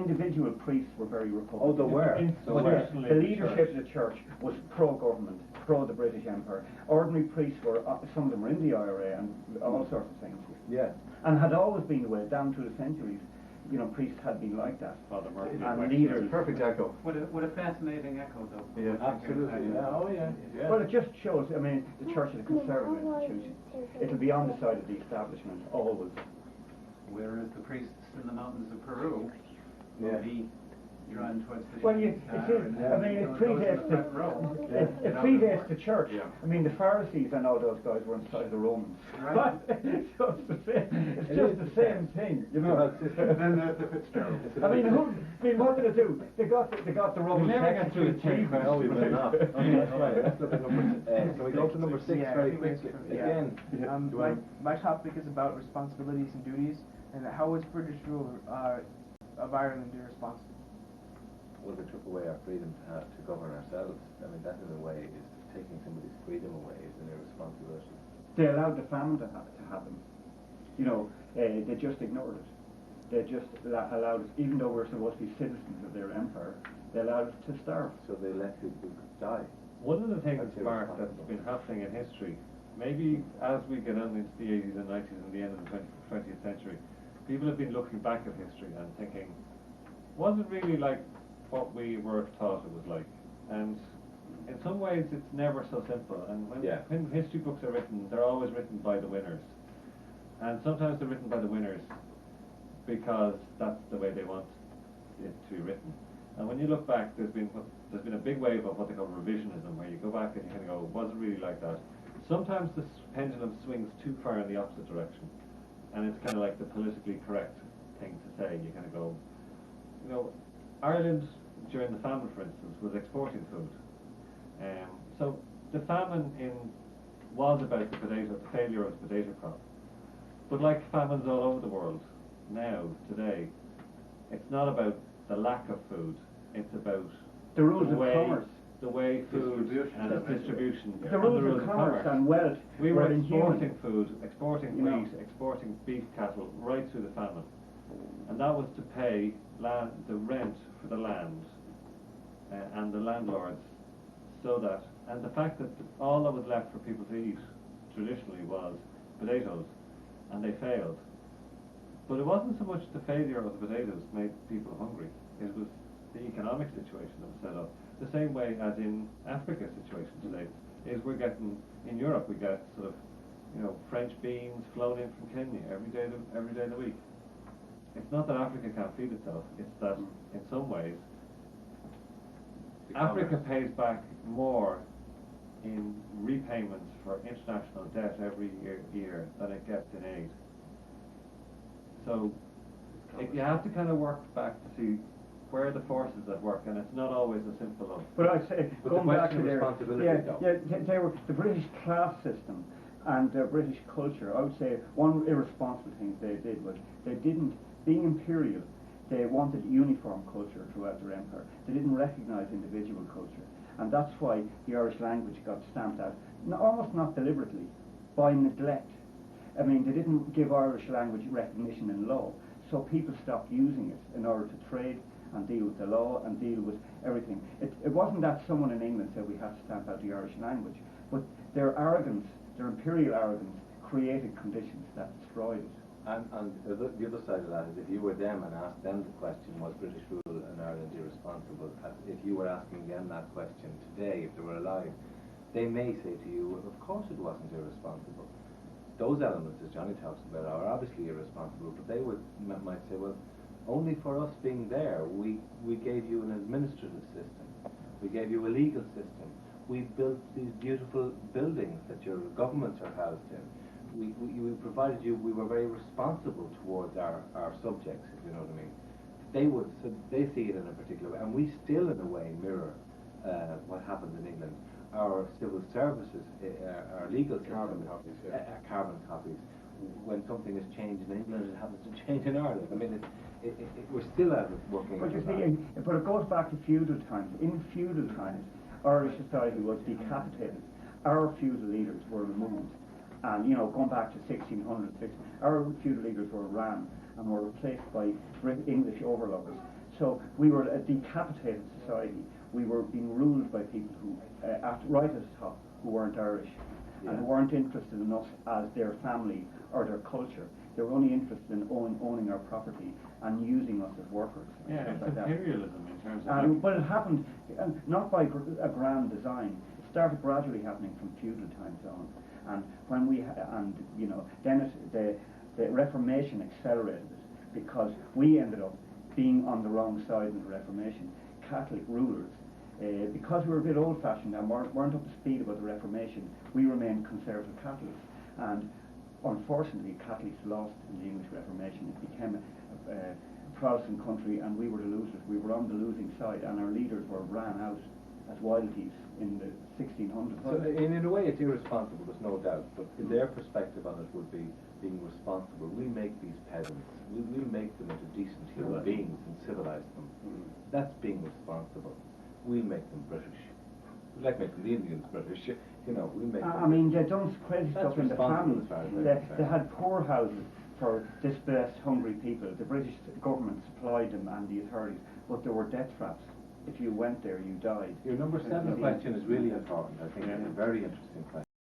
individual priests were very Republican. Oh, there were. The leadership of the church was pro-government, pro the British Empire. Ordinary priests were, some of them were in the IRA and all sorts of things. Yeah. And had always been the way, down through the centuries. You know, priests had been like that. Father Murphy. And leaders. Perfect echo. What a fascinating echo, though. Yeah, absolutely. Yeah. Oh, yeah. Yeah. Well, it just shows, I mean, the church is a conservative institution. It'll be on the side of the establishment, always. Whereas the priests in the mountains of Peru will be drawn towards the Well, it predates the church. Yeah. I mean, the Pharisees and all those guys were inside the Romans. Right. So it's the same. It's just the same thing, you know. And then the Fitzgerald. I mean, what did they do? They got the Romans. We never get through the 10 questions. No, we will not. Okay, all right. Let's look at number. So we go to number 6 very quickly. Again, my topic is about responsibilities and duties, and how is British rule of Ireland irresponsible? well, they took away our freedom to govern ourselves. I mean, that in a way is taking somebody's freedom away, is an irresponsibility. They allowed the famine to happen. You know, they just ignored it. They just allowed us, even though we're supposed to be citizens of their empire, they allowed us to starve. So they let people die. One of the things, Mark, that's been happening in history, maybe as we get on into the 80s and 90s and the end of the 20th century, people have been looking back at history and thinking, was it really like what we were taught it was like? And in some ways it's never so simple, and when history books are written, they're always written by the winners. And sometimes they're written by the winners because that's the way they want it to be written. And when you look back, there's been a big wave of what they call revisionism, where you go back and you kind of go, was it really like that? Sometimes the pendulum swings too far in the opposite direction, and it's kind of like the politically correct thing to say. You kind of go, you know, Ireland during the famine, for instance, was exporting food. So the famine was about the failure of the potato crop. But like famines all over the world now, today, it's not about the lack of food, it's about the rules of commerce. The way food and its distribution. The rules of commerce and wealth. We were exporting food, exporting wheat, exporting beef cattle right through the famine. And that was to pay the rent for the land and the landlords, so that, and the fact that all that was left for people to eat traditionally was potatoes, and they failed. But it wasn't so much the failure of the potatoes made people hungry, it was the economic situation that was set up. The same way as in Africa's situation today, is we're getting, in Europe we get sort of, you know, French beans flown in from Kenya every day of the week. It's not that Africa can't feed itself, it's that in some ways Africa pays back more in repayments for international debt every year than it gets in aid. So you have to kind of work back to see where the forces at work, and it's not always as simple as. But I'd say, going back to the British class system and their British culture, I would say one irresponsible thing they did was they didn't, being imperial, they wanted uniform culture throughout their empire. They didn't recognise individual culture, and that's why the Irish language got stamped out, almost not deliberately, by neglect. I mean, they didn't give Irish language recognition in law, so people stopped using it in order to trade and deal with the law and deal with everything. It wasn't that someone in England said we have to stamp out the Irish language, but their arrogance, their imperial arrogance, created conditions that destroyed it. And the other side of that is, if you were them and asked them the question, was British rule in Ireland irresponsible? If you were asking them that question today, if they were alive, they may say to you, well, of course it wasn't irresponsible. Those elements, as Johnny talks about, are obviously irresponsible, but they might say, well, only for us being there, we gave you an administrative system, we gave you a legal system, we built these beautiful buildings that your governments are housed in. We provided you, we were very responsible towards our subjects, if you know what I mean. They see it in a particular way, and we still in a way mirror what happens in England. Our civil services, our legal system, carbon copies. When something is changed in England, it happens to change in Ireland. I mean, we're still at it working. But you see, but it goes back to feudal times. In feudal times, Irish society was decapitated. Our feudal leaders were removed. And, you know, going back to 1600, our feudal leaders were ran and were replaced by English overlords. So we were a decapitated society. We were being ruled by people who, right at the top, who weren't Irish and who weren't interested in us as their family or their culture. They were only interested in owning our property and using us as workers. Yeah, it's like imperialism in terms of... but it happened not by a grand design. It started gradually happening from feudal times on. And when then the Reformation accelerated it because we ended up being on the wrong side of the Reformation. Catholic rulers, because we were a bit old-fashioned and weren't up to speed about the Reformation, we remained conservative Catholics. And unfortunately, Catholics lost in the English Reformation. It became a Protestant country, and we were the losers. We were on the losing side, and our leaders were ran out as wild geese in the 1600s. So in a way, it's irresponsible. There's no doubt. But their perspective on it would be being responsible. We make these peasants. We make them into decent human beings and civilize them. That's being responsible. We make them British. We like making the Indians British. We make them. I mean, they done crazy stuff in the families. They They had poorhouses for displaced, hungry people. The British government supplied them and the authorities, but there were death traps. If you went there, you died. Your number 7 question is really important. I think it's a very interesting question.